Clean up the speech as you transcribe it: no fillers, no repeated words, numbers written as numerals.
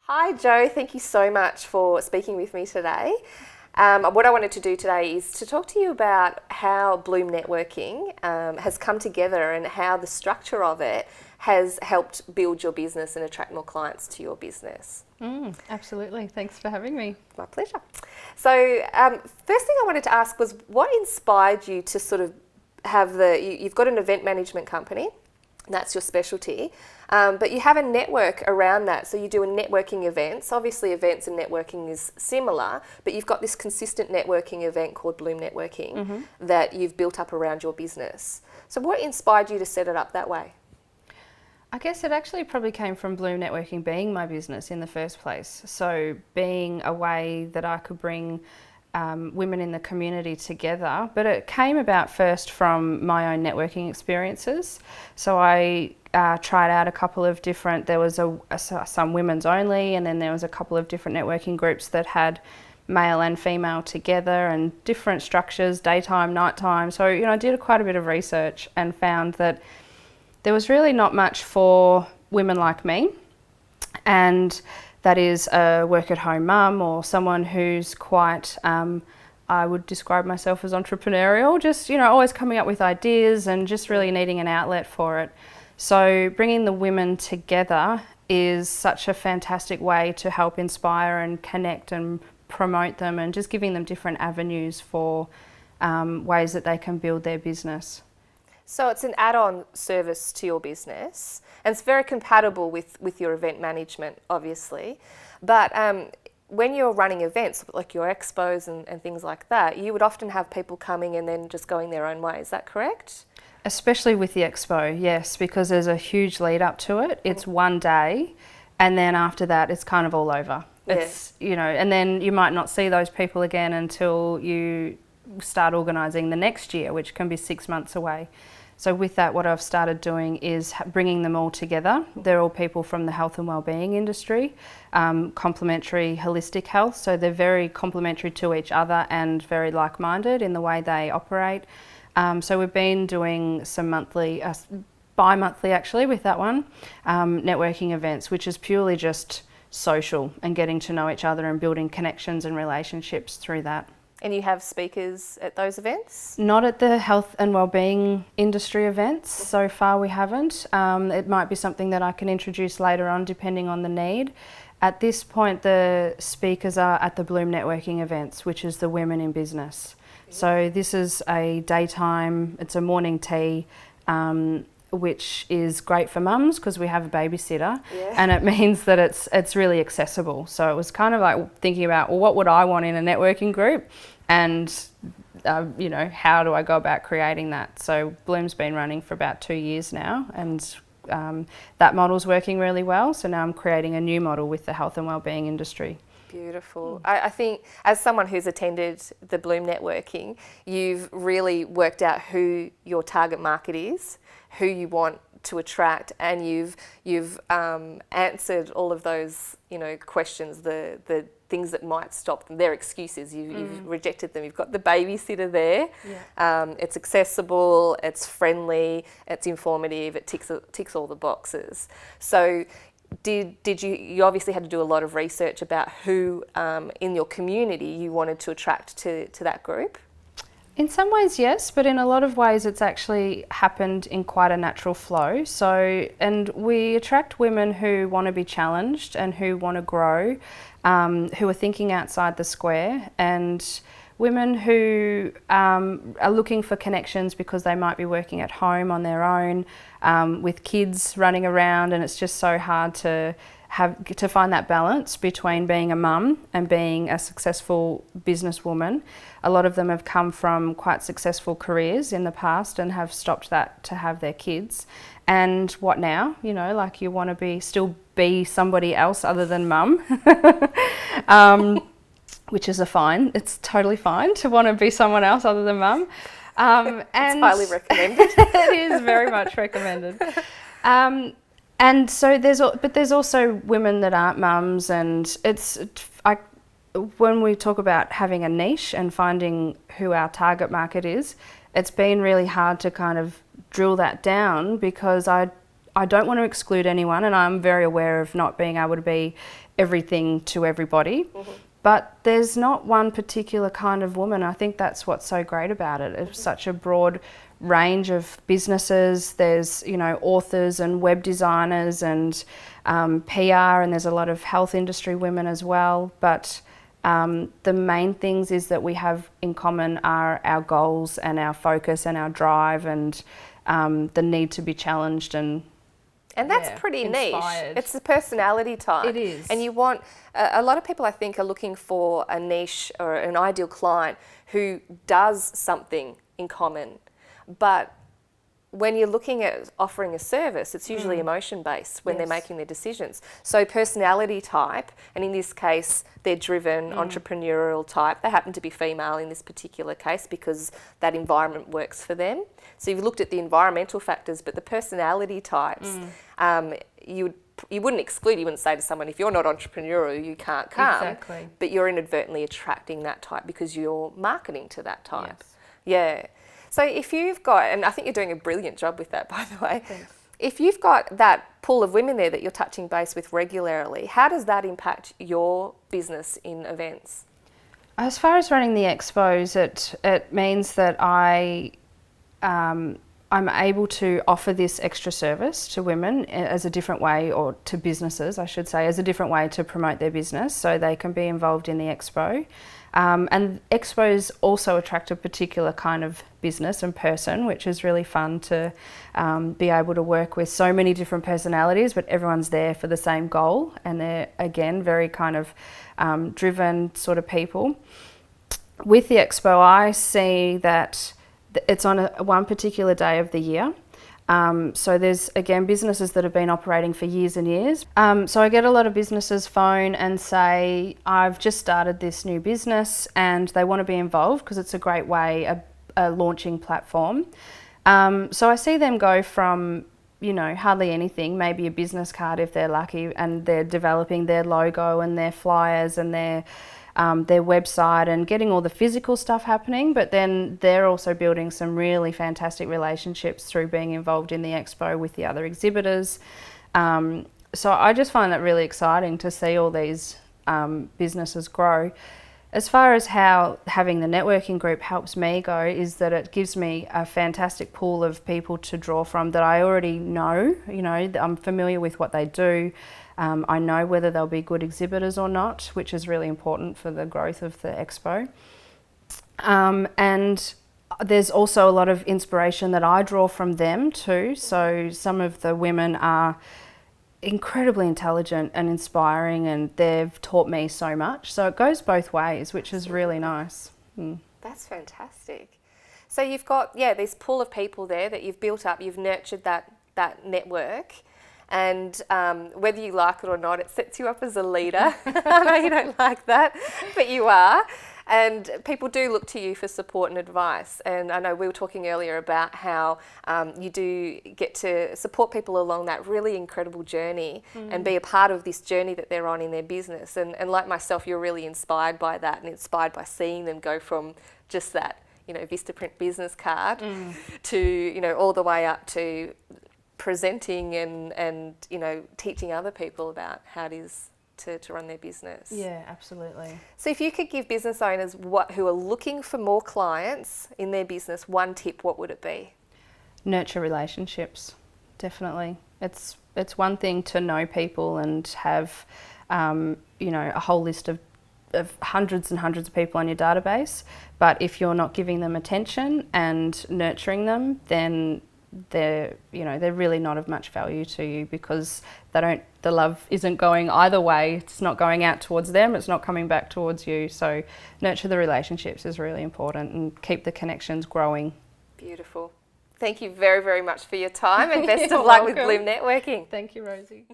Hi Jo, thank you so much for speaking with me today. What I wanted to do today is to talk to you about how Bloom Networking has come together and how the structure of it has helped build your business and attract more clients to your business. Absolutely. Thanks for having me. My pleasure. So, first thing I wanted to ask was what inspired you to sort of have you've got an event management company, and that's your specialty, but you have a network around that. So you do a networking events. Obviously, events and networking is similar, but you've got this consistent networking event called Bloom Networking that you've built up around your business. So what inspired you to set it up that way? I guess it actually probably came from Bloom Networking being my business in the first place. So being a way that I could bring women in the community together, but it came about first from my own networking experiences. So I tried out a couple of different, there was some women's only, and then there was a couple of different networking groups that had male and female together and different structures, daytime, nighttime. So, I did quite a bit of research and found that there was really not much for women like me, and that is a work-at-home mum or someone who's quite, I would describe myself as entrepreneurial, just, always coming up with ideas and just really needing an outlet for it. So bringing the women together is such a fantastic way to help inspire and connect and promote them, and just giving them different avenues for ways that they can build their business. So it's an add-on service to your business, and it's very compatible with your event management, obviously. But when you're running events, like your expos and things like that, you would often have people coming and then just going their own way. Is that correct? Especially with the expo, yes, because there's a huge lead up to it. It's one day, and then after that, it's kind of all over. It's, and then you might not see those people again until you start organising the next year, which can be 6 months away. So with that, what I've started doing is bringing them all together. They're all people from the health and wellbeing industry, complementary holistic health. So they're very complementary to each other and very like-minded in the way they operate. So we've been doing some monthly, bi-monthly actually with that one, networking events, which is purely just social and getting to know each other and building connections and relationships through that. And you have speakers at those events? Not at the health and wellbeing industry events. So far we haven't. It might be something that I can introduce later on depending on the need. At this point, the speakers are at the Bloom Networking events, which is the Women in Business. So this is a daytime, it's a morning tea, which is great for mums because we have a babysitter, and it means that it's really accessible. So it was kind of like thinking about, well, what would I want in a networking group, and how do I go about creating that? So Bloom's been running for about 2 years now, and that model's working really well. So now I'm creating a new model with the health and wellbeing industry. Beautiful. I think as someone who's attended the Bloom Networking, you've really worked out who your target market is, who you want to attract, and you've answered all of those questions, the things that might stop them, their excuses. You've rejected them. You've got the babysitter there. It's accessible, it's friendly, it's informative, it ticks all the boxes. So did you obviously had to do a lot of research about who in your community you wanted to attract to that group? In some ways, yes, but in a lot of ways it's actually happened in quite a natural flow. So, and we attract women who want to be challenged and who want to grow, who are thinking outside the square, and women who are looking for connections because they might be working at home on their own, with kids running around, and it's just so hard to find that balance between being a mum and being a successful businesswoman. A lot of them have come from quite successful careers in the past and have stopped that to have their kids. And what now? You want to still be somebody else other than mum. Which is it's totally fine to want to be someone else other than mum. And it's highly recommended. It is very much recommended. And so there's also women that aren't mums, and when we talk about having a niche and finding who our target market is, it's been really hard to kind of drill that down, because I don't want to exclude anyone, and I'm very aware of not being able to be everything to everybody. But there's not one particular kind of woman. I think that's what's so great about it. It's such a broad range of businesses. There's, you know, authors and web designers and PR, and there's a lot of health industry women as well. But the main things is that we have in common are our goals and our focus and our drive and the need to be challenged and that's pretty inspired. niche. It's the personality type. It is. And you want, a lot of people I think are looking for a niche or an ideal client who does something in common. But when you're looking at offering a service, it's usually emotion-based when they're making their decisions. So personality type, and in this case, they're driven, entrepreneurial type. They happen to be female in this particular case because that environment works for them. So you've looked at the environmental factors, but the personality types, you wouldn't exclude, you wouldn't say to someone, if you're not entrepreneurial, you can't come. Exactly. But you're inadvertently attracting that type because you're marketing to that type. Yes. Yeah. So if you've got, and I think you're doing a brilliant job with that, by the way. Thanks. If you've got that pool of women there that you're touching base with regularly, how does that impact your business in events? As far as running the expos, it means that I'm able to offer this extra service to women as a different way, or to businesses, I should say, as a different way to promote their business so they can be involved in the expo. And expos also attract a particular kind of business and person, which is really fun to be able to work with so many different personalities, but everyone's there for the same goal, and they're, again, very kind of driven sort of people. With the expo, I see that it's on one particular day of the year. So there's, again, businesses that have been operating for years and years. So I get a lot of businesses phone and say, I've just started this new business and they want to be involved because it's a great way, a launching platform. So I see them go from, you know, hardly anything, maybe a business card if they're lucky, and they're developing their logo and their flyers and their website and getting all the physical stuff happening, but then they're also building some really fantastic relationships through being involved in the expo with the other exhibitors. So I just find that really exciting to see all these businesses grow. As far as how having the networking group helps me go, is that it gives me a fantastic pool of people to draw from that I already know. You know, I'm familiar with what they do. I know whether they'll be good exhibitors or not, which is really important for the growth of the expo. And there's also a lot of inspiration that I draw from them too. So some of the women are incredibly intelligent and inspiring, and they've taught me so much. So it goes both ways, which is really nice. That's fantastic. So you've got, this pool of people there that you've built up, you've nurtured that network. And whether you like it or not, it sets you up as a leader. I know you don't like that, but you are. And people do look to you for support and advice. And I know we were talking earlier about how you do get to support people along that really incredible journey and be a part of this journey that they're on in their business. And like myself, you're really inspired by that and inspired by seeing them go from just that, you know, Vistaprint business card to, you know, all the way up to presenting and you know, teaching other people about how it is to run their business. Yeah, absolutely. So if you could give business owners who are looking for more clients in their business one tip, what would it be? Nurture relationships, definitely. It's one thing to know people and have you know, a whole list of hundreds and hundreds of people on your database, but if you're not giving them attention and nurturing them, then they're really not of much value to you, because the love isn't going either way. It's not going out towards them, it's not coming back towards you. So nurture the relationships is really important, and keep the connections growing. Beautiful. Thank you very, very much for your time, and best of luck with Bloom Networking. Thank you, Rosie.